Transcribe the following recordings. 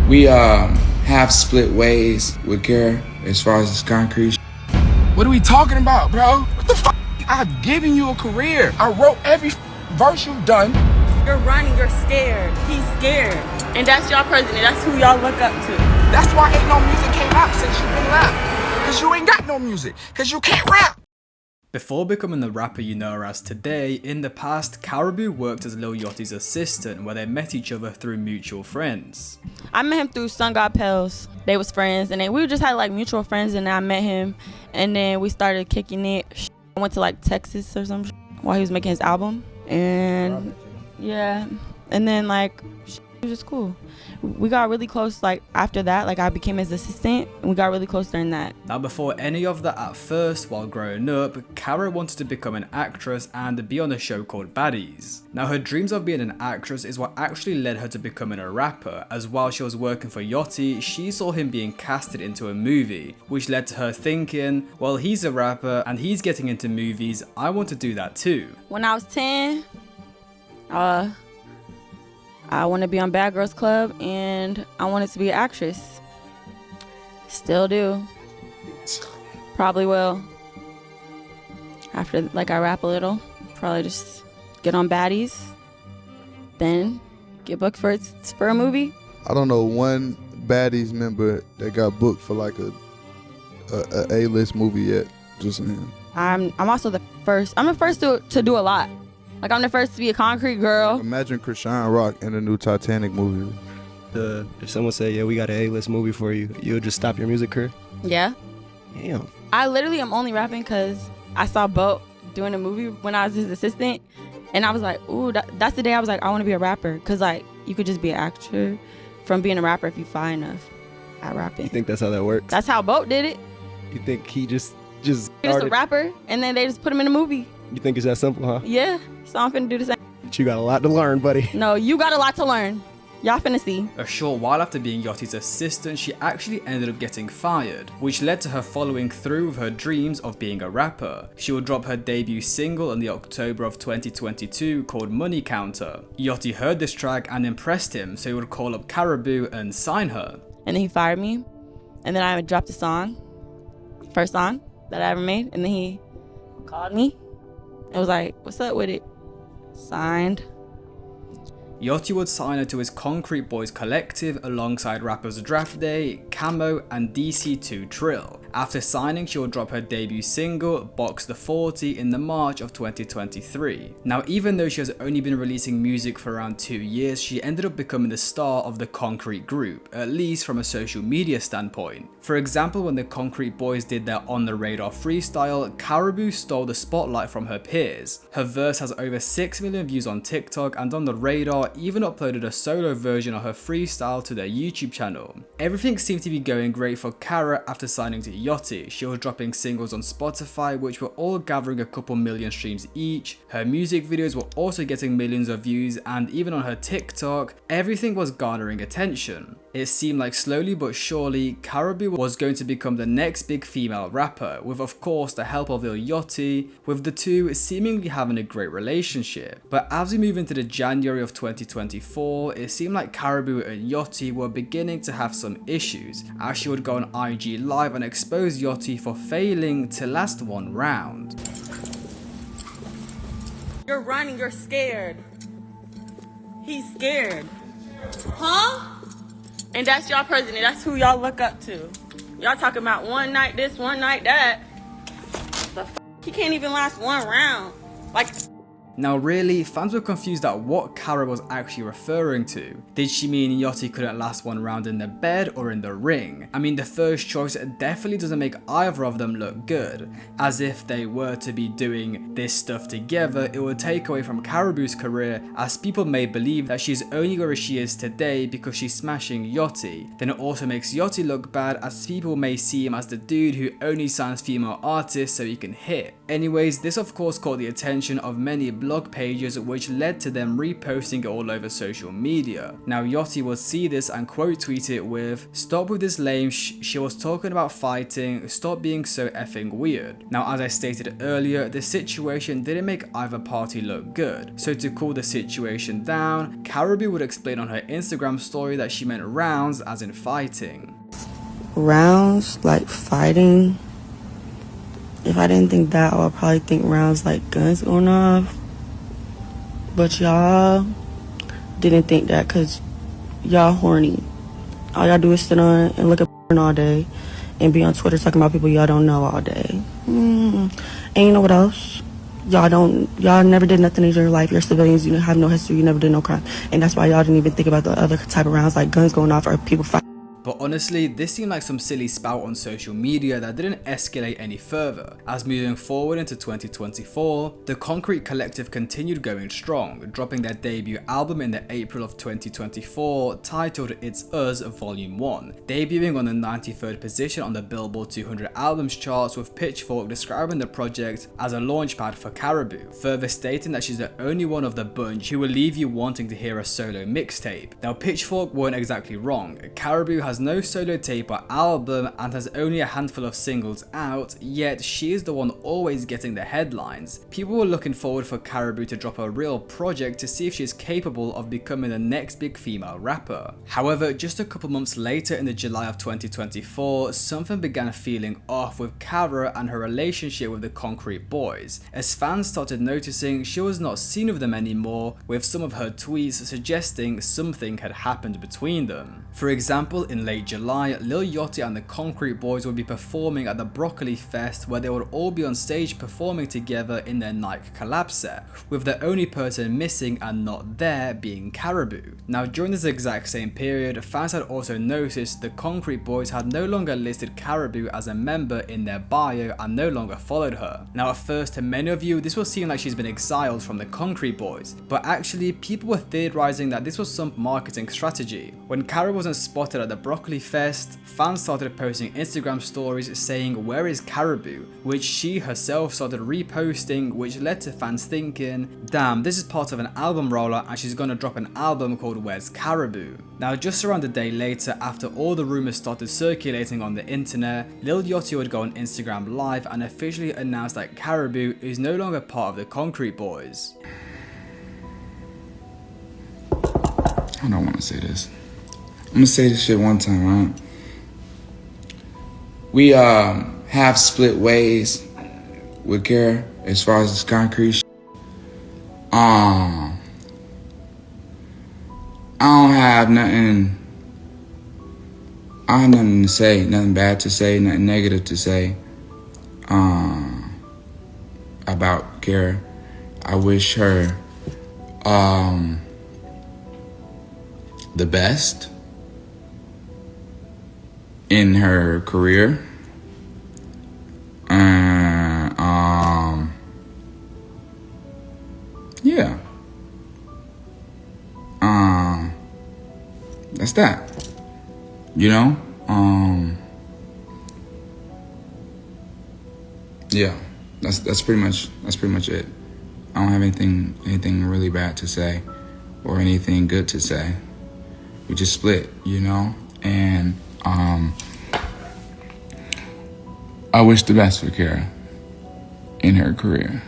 We have split ways with Karra as far as this concrete. What are we talking about, bro? What the fuck? I've given you a career. I wrote every verse you've done. You're running, you're scared. He's scared. And that's y'all president. That's who y'all look up to. That's why ain't no music came out since you've been rap. Cause you ain't got no music. Cause you can't rap. Before becoming the rapper you know her as today, in the past, Karrahbooo worked as Lil Yachty's assistant where they met each other through mutual friends. I met him through Sun God Pels. They was friends, and then we just had like mutual friends, and I met him, and then we started kicking it. I went to like Texas or something while he was making his album, and yeah, and then like it was just cool. We got really close like after that, like I became his assistant and we got really close during that. Now before any of that at first, while growing up, Karra wanted to become an actress and be on a show called Baddies. Now her dreams of being an actress is what actually led her to becoming a rapper, as while she was working for Yachty, she saw him being casted into a movie, which led to her thinking, well he's a rapper and he's getting into movies, I want to do that too. When I was 10, I wanted to be on Bad Girls Club and I wanted to be an actress. Still do. Probably will. After like I rap a little, probably just get on Baddies, then get booked for a movie. I don't know one Baddies member that got booked for like a A-list movie yet. Just saying. I'm also the first. I'm the first to do a lot. Like I'm the first to be a concrete girl. Imagine Krishan Rock in the new Titanic movie. If someone said, yeah, we got an A-list movie for you, you'll just stop your music career? Yeah. Damn. I literally am only rapping because I saw Boat doing a movie when I was his assistant. And I was like, ooh, that's the day I was like, I want to be a rapper. Because like, you could just be an actor from being a rapper if you fly enough at rapping. You think that's how that works? That's how Boat did it. You think he just He's just a rapper, and then they just put him in a movie. You think it's that simple, huh? Yeah, so I'm finna do the same. But you got a lot to learn, buddy. No, you got a lot to learn. Y'all finna see. A short while after being Yachty's assistant, she actually ended up getting fired, which led to her following through with her dreams of being a rapper. She would drop her debut single in the October of 2022 called Money Counter. Yachty heard this track and impressed him, so he would call up Karrahbooo and sign her. And then he fired me, and then I dropped a song, first song that I ever made, and then he called me. It was like, what's up with it? Signed. Yachty would sign her to his Concrete Boys collective alongside rappers Draft Day, Camo and DC2 Trill. After signing, she would drop her debut single, Box the 40, in the March of 2023. Now even though she has only been releasing music for around 2 years, she ended up becoming the star of the Concrete group, at least from a social media standpoint. For example, when the Concrete Boys did their On the Radar freestyle, Karrahbooo stole the spotlight from her peers. Her verse has over 6 million views on TikTok, and On the Radar even uploaded a solo version of her freestyle to their YouTube channel. Everything seemed to be going great for Karra after signing to Yachty. She was dropping singles on Spotify which were all gathering a couple million streams each. Her music videos were also getting millions of views, and even on her TikTok, everything was garnering attention. It seemed like slowly but surely, Karrahbooo was going to become the next big female rapper, with of course the help of Lil Yachty, with the two seemingly having a great relationship. But as we move into the January of 2024, it seemed like Karrahbooo and Yachty were beginning to have some issues, as she would go on IG Live and expose Yachty for failing to last one round. You're running, you're scared. He's scared. Huh? And that's y'all president. That's who y'all look up to. Y'all talking about one night this, one night that. The f***? He can't even last one round. Like... Now really, fans were confused at what Karra was actually referring to. Did she mean Yachty couldn't last one round in the bed or in the ring? I mean, the first choice definitely doesn't make either of them look good. As if they were to be doing this stuff together, it would take away from Karrahbooo's career, as people may believe that she's only where she is today because she's smashing Yachty. Then it also makes Yachty look bad, as people may see him as the dude who only signs female artists so he can hit. Anyways, this of course caught the attention of many blog pages, which led to them reposting it all over social media. Now Yachty would see this and quote tweet it with, "Stop with this lame she was talking about fighting, stop being so effing weird." Now as I stated earlier, the situation didn't make either party look good, so to cool the situation down, Karrahbooo would explain on her Instagram story that she meant rounds as in fighting. Rounds like fighting? If I didn't think that, I would probably think rounds like guns going off. But y'all didn't think that because y'all horny. All y'all do is sit on and look at all day and be on Twitter talking about people y'all don't know all day. And you know what else? Y'all never did nothing in your life. You're civilians, you have no history, you never did no crime. And that's why y'all didn't even think about the other type of rounds like guns going off or people fighting. But honestly, this seemed like some silly spout on social media that didn't escalate any further, as moving forward into 2024, the Concrete Collective continued going strong, dropping their debut album in the April of 2024 titled It's Us Volume 1, debuting on the 93rd position on the Billboard 200 albums charts, with Pitchfork describing the project as a launchpad for Karrahbooo, further stating that she's the only one of the bunch who will leave you wanting to hear a solo mixtape. Now Pitchfork weren't exactly wrong. Karrahbooo has no solo tape or album and has only a handful of singles out, yet she is the one always getting the headlines. People were looking forward for Karrahbooo to drop a real project to see if she is capable of becoming the next big female rapper. However, just a couple months later in the July of 2024, something began feeling off with Karrah and her relationship with the Concrete Boys, as fans started noticing she was not seen with them anymore, with some of her tweets suggesting something had happened between them. For example, in late July, Lil Yatchy and the Concrete Boys would be performing at the Broccoli Fest, where they would all be on stage performing together in their Nike collab set, with the only person missing and not there being Karrahbooo. Now during this exact same period, fans had also noticed the Concrete Boys had no longer listed Karrahbooo as a member in their bio and no longer followed her. Now at first, to many of you, this will seem like she's been exiled from the Concrete Boys, but actually people were theorizing that this was some marketing strategy. When Karrah wasn't spotted at the Broccoli Fest, fans started posting Instagram stories saying "Where is Karrahbooo?", which she herself started reposting, which led to fans thinking, damn, this is part of an album roller and she's gonna drop an album called Where's Karrahbooo? Now just around a day later, after all the rumors started circulating on the internet, Lil Yachty would go on Instagram Live and officially announce that Karrahbooo is no longer part of the Concrete Boys. I don't want to say this. I'm gonna say this shit one time, right? We have split ways with Karrah as far as this concrete shit. I don't have nothing. I have nothing to say, nothing bad to say, nothing negative to say about Karrah. I wish her the best in her career. Yeah. That's that. You know? Yeah. That's pretty much it. I don't have anything really bad to say or anything good to say. We just split, you know? And I wish the best for Karrah in her career.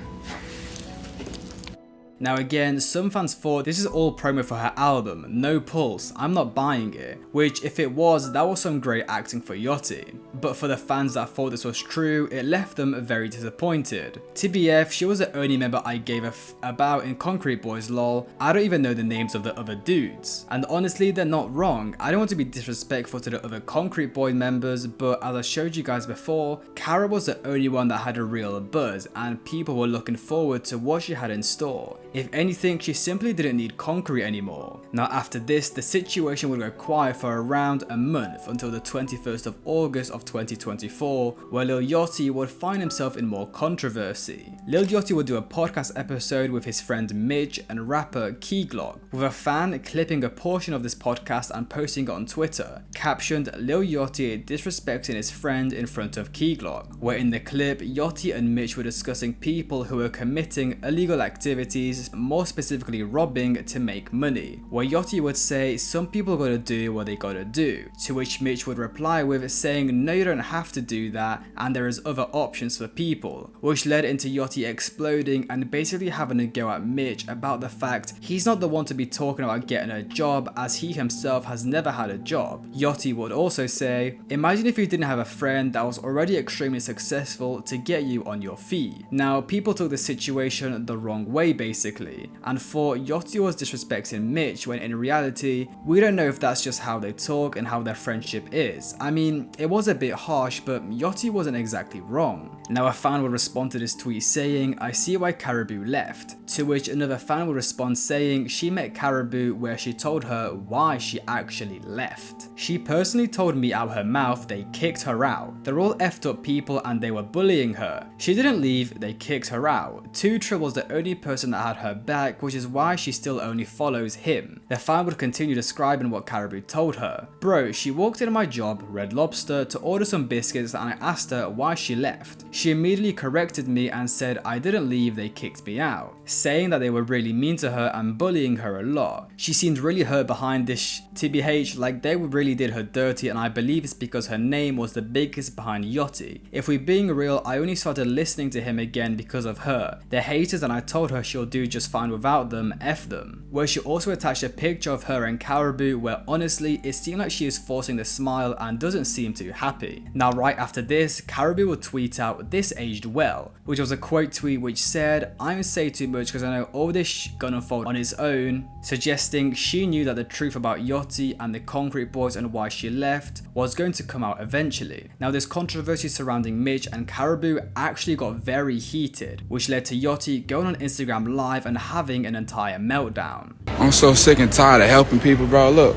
Now again, some fans thought this is all promo for her album, no pulse, I'm not buying it, which if it was, that was some great acting for Yachty. But for the fans that thought this was true, it left them very disappointed. TBF, she was the only member I gave a about in Concrete Boys lol, I don't even know the names of the other dudes. And honestly, they're not wrong, I don't want to be disrespectful to the other Concrete Boy members, but as I showed you guys before, Karrah was the only one that had a real buzz and people were looking forward to what she had in store. If anything, she simply didn't need concrete anymore. Now after this, the situation would go quiet for around a month until the 21st of August of 2024, where Lil Yachty would find himself in more controversy. Lil Yachty would do a podcast episode with his friend Mitch and rapper Keyglock, with a fan clipping a portion of this podcast and posting it on Twitter, captioned Lil Yachty disrespecting his friend in front of Keyglock, where in the clip, Yachty and Mitch were discussing people who were committing illegal activities, more specifically robbing, to make money, where Yachty would say some people gotta do what they gotta do, to which Mitch would reply with saying no, you don't have to do that and there is other options for people, which led into Yachty exploding and basically having a go at Mitch about the fact he's not the one to be talking about getting a job, as he himself has never had a job. Yachty would also say, imagine if you didn't have a friend that was already extremely successful to get you on your feet. Now people took the situation the wrong way basically, and thought Yachty was disrespecting Mitch, when in reality we don't know if that's just how they talk and how their friendship is. I mean, it was a bit harsh, but Yachty wasn't exactly wrong. Now a fan would respond to this tweet saying, I see why Karrahbooo left, to which another fan would respond saying she met Karrahbooo where she told her why she actually left. She personally told me out her mouth they kicked her out. They're all effed up people and they were bullying her. She didn't leave, they kicked her out. Two Trill was the only person that had her back, which is why she still only follows him. The fan would continue describing what Karrahbooo told her. Bro, she walked into my job, Red Lobster, to order some biscuits and I asked her why she left. She immediately corrected me and said I didn't leave, they kicked me out, saying that they were really mean to her and bullying her a lot. She seemed really hurt behind this TBH, like they really did her dirty, and I believe it's because her name was the biggest behind Yachty. If we're being real, I only started listening to him again because of her. They're haters and I told her she'll do just fine without them, F them. Where she also attached a picture of her and Karrahbooo where honestly it seemed like she is forcing the smile and doesn't seem too happy. Now right after this, Karrahbooo would tweet out this aged well, which was a quote tweet which said, I don't say too much because I know all this gonna unfold on its own, suggesting she knew that the truth about Yachty and the Concrete Boys and why she left was going to come out eventually. Now this controversy surrounding Mitch and Karrahbooo actually got very heated, which led to Yachty going on Instagram live and having an entire meltdown. I'm so sick and tired of helping people, bro. Look,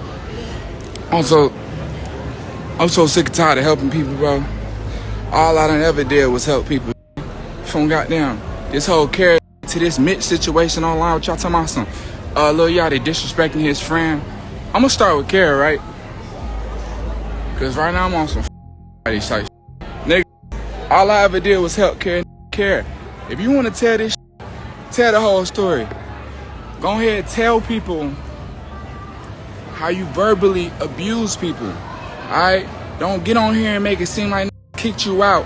I'm so sick and tired of helping people, bro. All I done ever did was help people. From goddamn this whole care to this Mitch situation online, what y'all talking about some Lil Yachty disrespecting his friend. I'm gonna start with Care, right? Cause right now I'm on some type shit. Nigga, all I ever did was help Care. If you wanna tell this shit, tell the whole story. Go ahead, tell people how you verbally abuse people. Alright? Don't get on here and make it seem like kicked you out.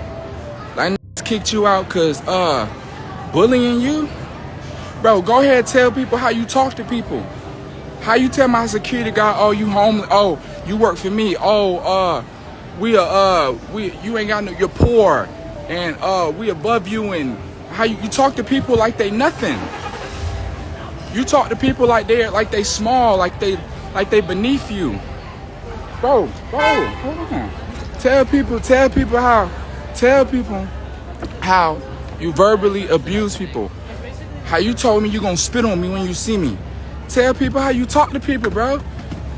Like kicked you out cause bullying you. Bro, go ahead, tell people how you talk to people. How you tell my security guy, oh, you homeless, oh, you work for me, oh, you ain't got no, you're poor, and we above you, and how you talk to people like they nothing. You talk to people like they small, like they beneath you. Bro, hold on. Tell people how you verbally abuse people. How you told me you gonna spit on me when you see me. Tell people how you talk to people, bro.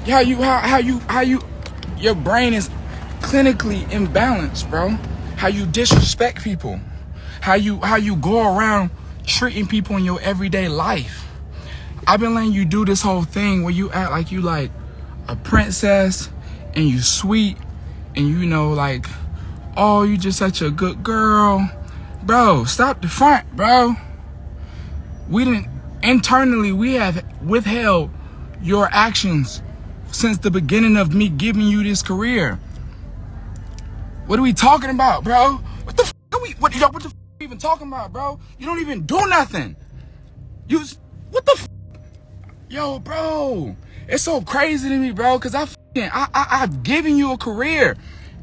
How you your brain is clinically imbalanced, bro. How you disrespect people. How you go around treating people in your everyday life. I've been letting you do this whole thing where you act like you like a princess and you sweet and you know like, oh, you just such a good girl. Bro, stop the front, bro. Internally, we have withheld your actions since the beginning of me giving you this career. What are we talking about, bro? What the f are we, what the f are we even talking about, bro? You don't even do nothing. What the f? Yo, bro, it's so crazy to me, bro, because I've given you a career,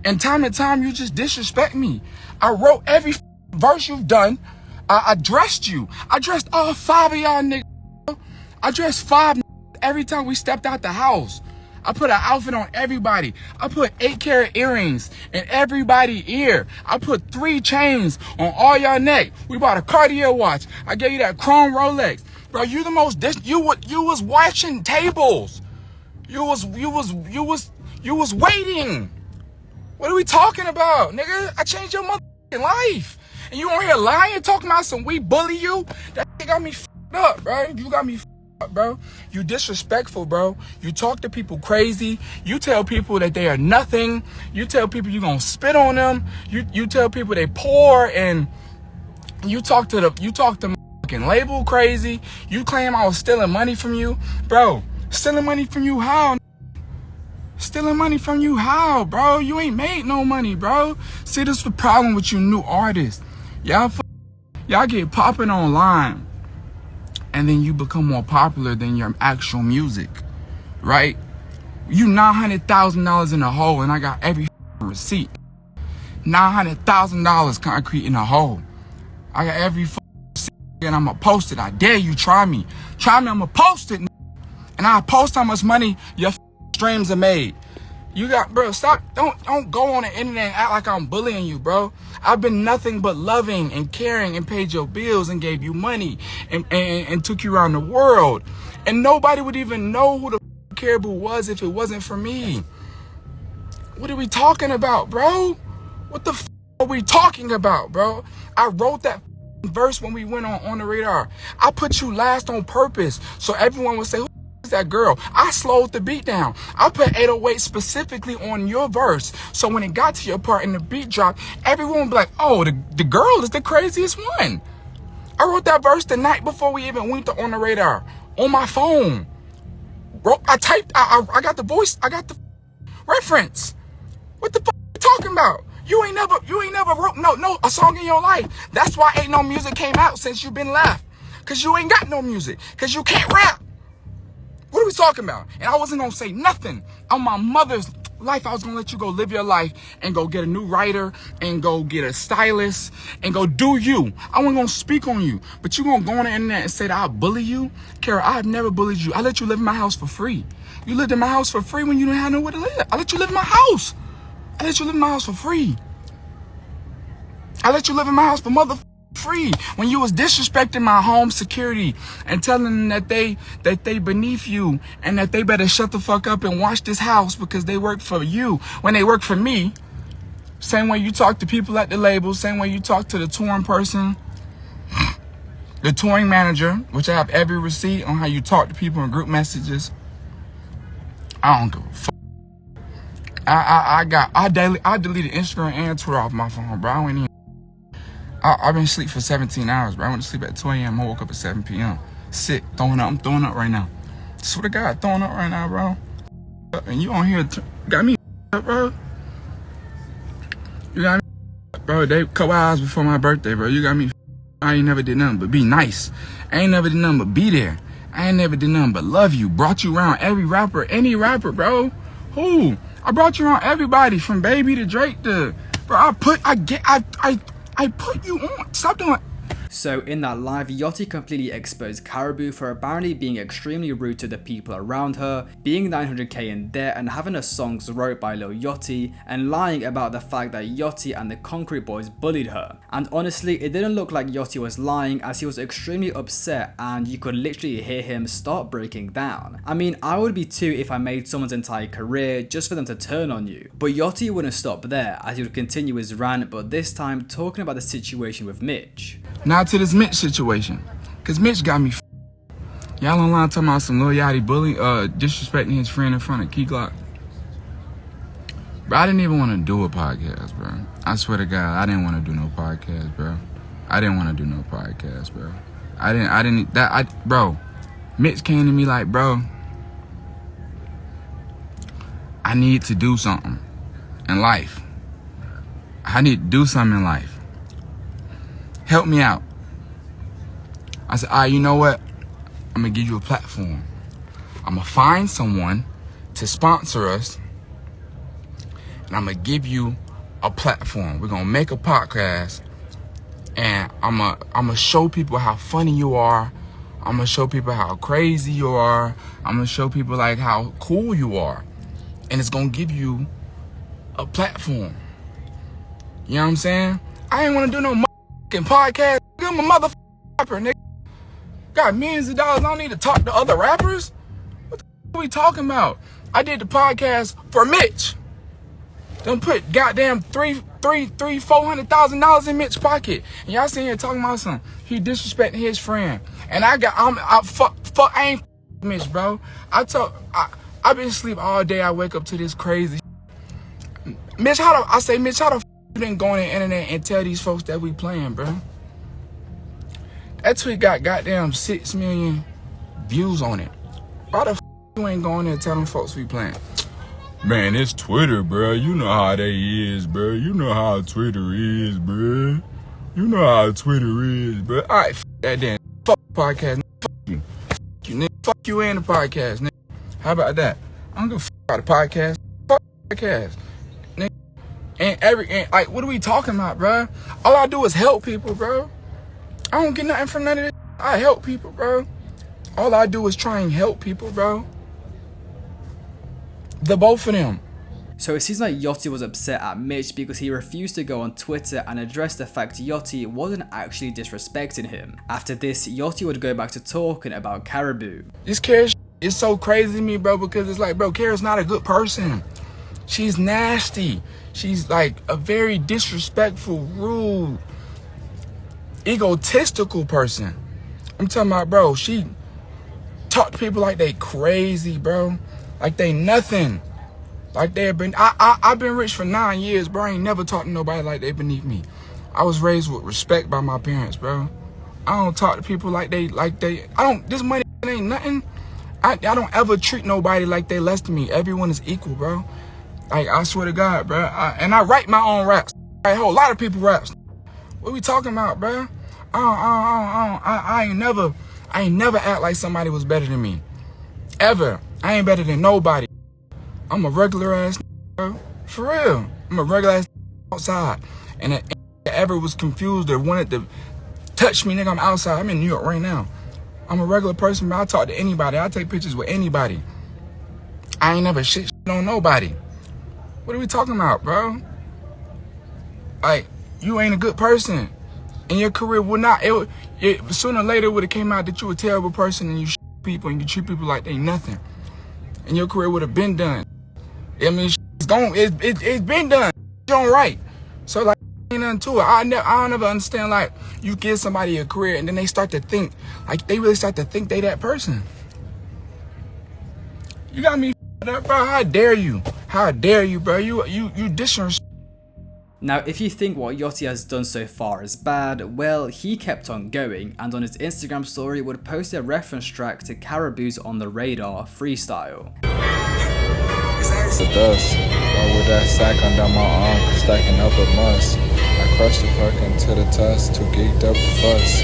and time to time you just disrespect me. I wrote every verse you've done. I dressed you. I dressed all 5 of y'all niggas. I dressed 5 every time we stepped out the house. I put an outfit on everybody. I put 8-carat earrings in everybody's ear. I put 3 chains on all y'all neck. We bought a Cartier watch. I gave you that chrome Rolex. Bro, you the most you was watching tables. You was waiting. What are we talking about, nigga? I changed your motherfucking life. And you on here lying, talking about some we bully you? That shit got me fucked up, bro. You got me fucked up, bro. You disrespectful, bro. You talk to people crazy. You tell people that they are nothing. You tell people you gonna spit on them. You tell people they poor, and you talk to fucking label crazy. You claim I was stealing money from you. Bro, stealing money from you how? Stealing money from you how, bro? You ain't made no money, bro. See, this is the problem with you new artists. Y'all get popping online, and then you become more popular than your actual music, right? You $900,000 in a hole, and I got every receipt. $900,000 concrete in a hole. I got every receipt, and I'ma post it. I dare you, try me. Try me, I'ma post it, and I'll post how much money your streams are made. You got, bro, stop. Don't go on the internet and act like I'm bullying you, bro. I've been nothing but loving and caring and paid your bills and gave you money and took you around the world. And nobody would even know who the Karrahbooo was if it wasn't for me. What are we talking about, bro? What the are we talking about, bro? I wrote that verse when we went on the radar. I put you last on purpose so everyone would say, who is that girl? I slowed the beat down. I put 808 specifically on your verse, so when it got to your part and the beat dropped, everyone would be like, oh, the girl is the craziest one. I wrote that verse the night before we even went on the radar on my phone. I typed, I got the voice, I got the reference. What the fuck are you talking about? You ain't never wrote no a song in your life. That's why ain't no music came out since you been left. Cause you ain't got no music. Cause you can't rap. What are we talking about? And I wasn't gonna say nothing on my mother's life. I was gonna let you go live your life and go get a new writer and go get a stylist and go do you. I wasn't gonna speak on you, but you gonna go on the internet and say that I bully you? Kara, I have never bullied you. I let you live in my house for free. You lived in my house for free when you didn't have nowhere to live. I let you live in my house. I let you live in my house for free. I let you live in my house for free when you was disrespecting my home security and telling them that they beneath you and that they better shut the fuck up and watch this house because they work for you when they work for me. Same way you talk to people at the label, same way you talk to the touring person, the touring manager, which I have every receipt on how you talk to people in group messages. I don't give a fuck. I deleted Instagram and Twitter off my phone, bro. I ain't even. I've been asleep for 17 hours, bro. I went to sleep at 2 a.m. I woke up at 7 p.m. Sick, throwing up. I'm throwing up right now. Swear to God, throwing up right now, bro. And you on here got me up, bro. You got me, bro. They couple hours before my birthday, bro. You got me. I ain't never did nothing but be nice. I ain't never did nothing but be there. I ain't never did nothing but love you. Brought you around every rapper, any rapper, bro. Who? I brought you around everybody from Baby to Drake to, bro. I put you on. Stop doing it. So in that live, Yachty completely exposed Karrahbooo for apparently being extremely rude to the people around her, being 900k in debt and having her songs wrote by Lil Yatchy, and lying about the fact that Yachty and the Concrete Boys bullied her. And honestly, it didn't look like Yachty was lying, as he was extremely upset and you could literally hear him start breaking down. I mean, I would be too if I made someone's entire career just for them to turn on you. But Yachty wouldn't stop there, as he would continue his rant, but this time talking about the situation with Mitch. Now to this Mitch situation, cause Mitch got me. Y'all online talking about some Lil Yachty disrespecting his friend in front of Key Glock. Bro, I didn't even want to do a podcast, bro. I swear to God, I didn't want to do no podcast, bro. I didn't want to do no podcast, bro. Bro, Mitch came to me like, bro, I need to do something in life. I need to do something in life. Help me out. I said, all right, you know what? I'm gonna give you a platform. I'm gonna find someone to sponsor us, and I'm gonna give you a platform. We're gonna make a podcast, and I'm gonna show people how funny you are. I'm gonna show people how crazy you are. I'm gonna show people like how cool you are, and it's gonna give you a platform. You know what I'm saying? I ain't wanna do no podcast. I'm a motherfucker, nigga. Got millions of dollars. I don't need to talk to other rappers. What the f are we talking about? I did the podcast for Mitch. Don't put goddamn $400,000 in Mitch's pocket. And y'all sitting here talking about something. He disrespecting his friend. And I ain't Mitch, bro. I've been asleep all day. I wake up to this crazy Mitch, how the f you been going on the internet and tell these folks that we playing, bro? That tweet got goddamn 6 million views on it. Why the f you ain't going there and telling folks we playing? Man, it's Twitter, bro. You know how they is, bro. You know how Twitter is, bro. You know how Twitter is, bro. All right, f that damn. Fuck podcast, nigga. Fuck you. Fuck you, nigga. Fuck you and the podcast, nigga. How about that? I don't give a f about the podcast. Fuck the podcast, nigga. And like, what are we talking about, bro? All I do is help people, bro. I don't get nothing from none of this. I help people, bro. All I do is try and help people, bro. The both of them. So it seems like Yachty was upset at Mitch because he refused to go on Twitter and address the fact Yachty wasn't actually disrespecting him. After this, Yachty would go back to talking about Karrahbooo. This Karrah is so crazy to me, bro, because it's like, bro, Karrah's not a good person. She's nasty. She's like a very disrespectful, rude, egotistical person. I'm talking about, bro, she talk to people like they crazy, bro. Like they nothing. Like they've been, I've been rich for 9 years, bro. I ain't never talked to nobody like they beneath me. I was raised with respect by my parents, bro. I don't talk to people this money ain't nothing. I don't ever treat nobody like they less than me. Everyone is equal, bro. Like, I swear to God, bro. And I write my own raps. I write a whole lot of people raps. What we talking about, bro? I ain't never act like somebody was better than me. Ever. I ain't better than nobody. I'm a regular ass, bro. For real. I'm a regular ass outside. And if ever was confused or wanted to touch me, nigga, I'm outside. I'm in New York right now. I'm a regular person, but I talk to anybody. I take pictures with anybody. I ain't never shit on nobody. What are we talking about, bro? Like, you ain't a good person. And your career would not, sooner or later it would have came out that you a terrible person and you shit people and you treat people like they nothing. And your career would have been done. I mean, it's gone. It's been done. It's on right. So, like, ain't nothing to it. I don't ever understand, like, you give somebody a career and then they start to think, like, they really start to think they that person. You got me f***ed up, bro. How dare you? How dare you, bro? You disrespect. Now, if you think what Yachty has done so far is bad, well, he kept on going, and on his Instagram story would post a reference track to Karrahbooo's On The Radar freestyle. The dust, or with that sack under my arm, stacking up a must. I crushed the fucking to the tusk, too geeked up to fuss.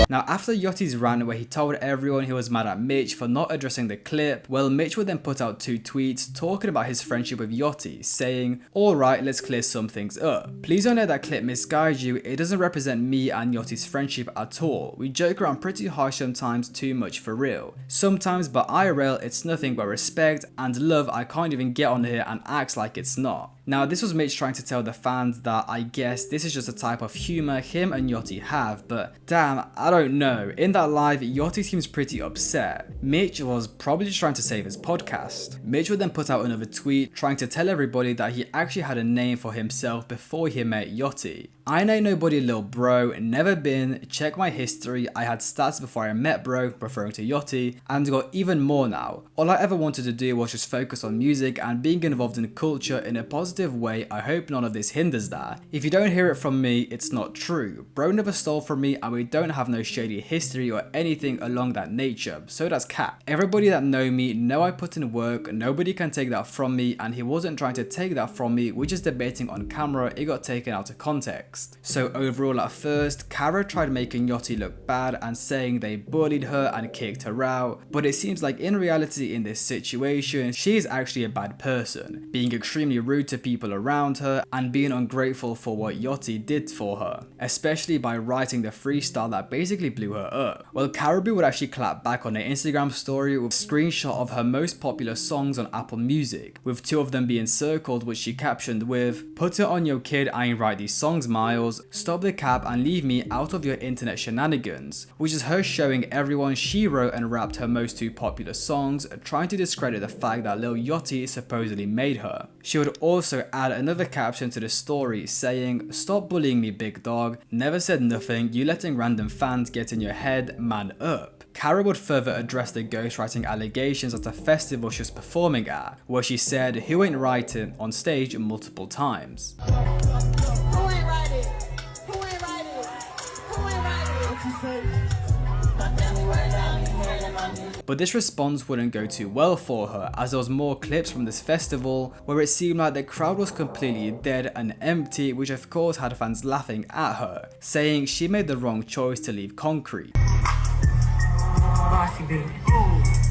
Now, after Yachty's rant where he told everyone he was mad at Mitch for not addressing the clip, well, Mitch would then put out 2 tweets talking about his friendship with Yachty, saying, "Alright, let's clear some things up. Please don't let that clip misguide you, it doesn't represent me and Yachty's friendship at all. We joke around pretty harsh sometimes, too much for real. Sometimes, but IRL, it's nothing but respect and love. I can't even get on here and act like it's not." Now, this was Mitch trying to tell the fans that I guess this is just a type of humor him and Yachty have, but damn, I don't know. In that live, Yachty seems pretty upset. Mitch was probably just trying to save his podcast. Mitch would then put out another tweet trying to tell everybody that he actually had a name for himself before he met Yachty. "I know nobody, lil bro, never been, check my history, I had stats before I met bro," referring to Yachty, "and got even more now. All I ever wanted to do was just focus on music and being involved in culture in a positive way. I hope none of this hinders that. If you don't hear it from me, it's not true. Bro never stole from me and we don't have no shady history or anything along that nature, so that's cap. Everybody that know me know I put in work, nobody can take that from me, and he wasn't trying to take that from me, we're just debating on camera, it got taken out of context." So overall, at first, Karrah tried making Yachty look bad and saying they bullied her and kicked her out, but it seems like in reality in this situation, she is actually a bad person, being extremely rude to people around her and being ungrateful for what Yachty did for her, especially by writing the freestyle that basically blew her up. Well, Karrahbooo would actually clap back on her Instagram story with a screenshot of her most popular songs on Apple Music, with 2 of them being circled, which she captioned with, "Put it on your kid, I ain't write these songs, Miles. Stop the cap and leave me out of your internet shenanigans," which is her showing everyone she wrote and rapped her most 2 popular songs, trying to discredit the fact that Lil Yachty supposedly made her. She would also add another caption to the story saying, "Stop bullying me, big dog. Never said nothing. You letting random fans get in your head, man up." Karrah would further address the ghostwriting allegations at a festival she was performing at, where she said, "Who ain't writing?" on stage multiple times. Who ain't writing? Who ain't writing? Who ain't writing? But this response wouldn't go too well for her, as there was more clips from this festival where it seemed like the crowd was completely dead and empty, which of course had fans laughing at her, saying she made the wrong choice to leave Concrete. Bossy bitch.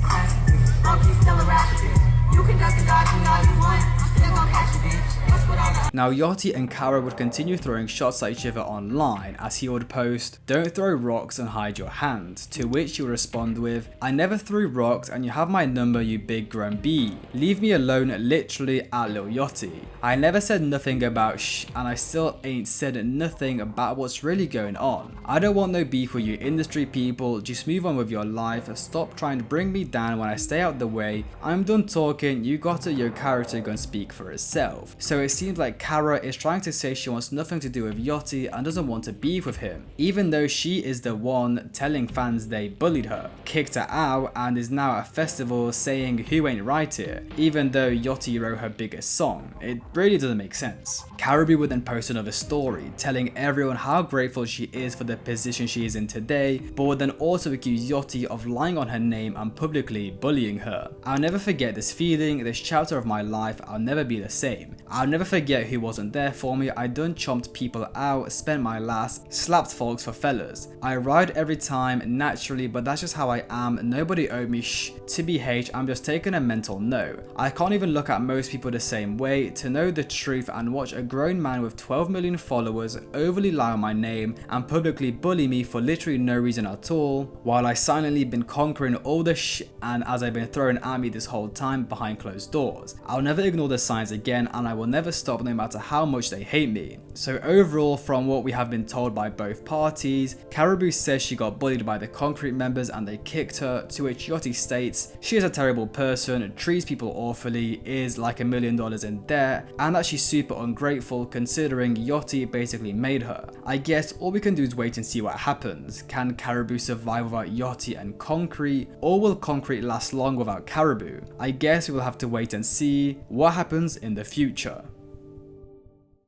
Classy bitch. Monkey still a ratchet bitch. You can duck and dodge me all you want. I'm still gonna catch a bitch. That's what I got. Now Yachty and Karrah would continue throwing shots at each other online, as he would post, "Don't throw rocks and hide your hand," to which she would respond with, "I never threw rocks and you have my number, you big grown bee. Leave me alone, literally at Lil Yachty. I never said nothing about shh, and I still ain't said nothing about what's really going on. I don't want no beef with you industry people, just move on with your life, stop trying to bring me down when I stay out the way. I'm done talking, you got it, your character gonna speak for itself." So it seems like Karrah is trying to say she wants nothing to do with Yachty and doesn't want to beef with him, even though she is the one telling fans they bullied her, kicked her out, and is now at a festival saying who ain't right here, even though Yachty wrote her biggest song. It really doesn't make sense. Karrahbooo would then post another story telling everyone how grateful she is for the position she is in today, but would then also accuse Yachty of lying on her name and publicly bullying her. "I'll never forget this feeling, this chapter of my life, I'll never be the same. I'll never forget who wasn't there for me. I done chomped people out, spent my last, slapped folks for fellas. I ride every time, naturally, but that's just how I am. Nobody owed me shh. TBH, I'm just taking a mental no. I can't even look at most people the same way. To know the truth and watch a grown man with 12 million followers overly lie on my name and publicly bully me for literally no reason at all, while I silently been conquering all the shh and as I've been thrown at me this whole time behind closed doors. I'll never ignore the signs again, and I will never stop no matter how much they hate me." So overall, from what we have been told by both parties, Karrahbooo says she got bullied by the Concrete members and they kicked her, to which Yachty states she is a terrible person, treats people awfully, is like $1 million in debt, and that she's super ungrateful considering Yachty basically made her. I guess all we can do is wait and see what happens. Can Karrahbooo survive without Yachty and Concrete, or will Concrete last long without Karrahbooo? I guess we will have to wait and see what happens in the future.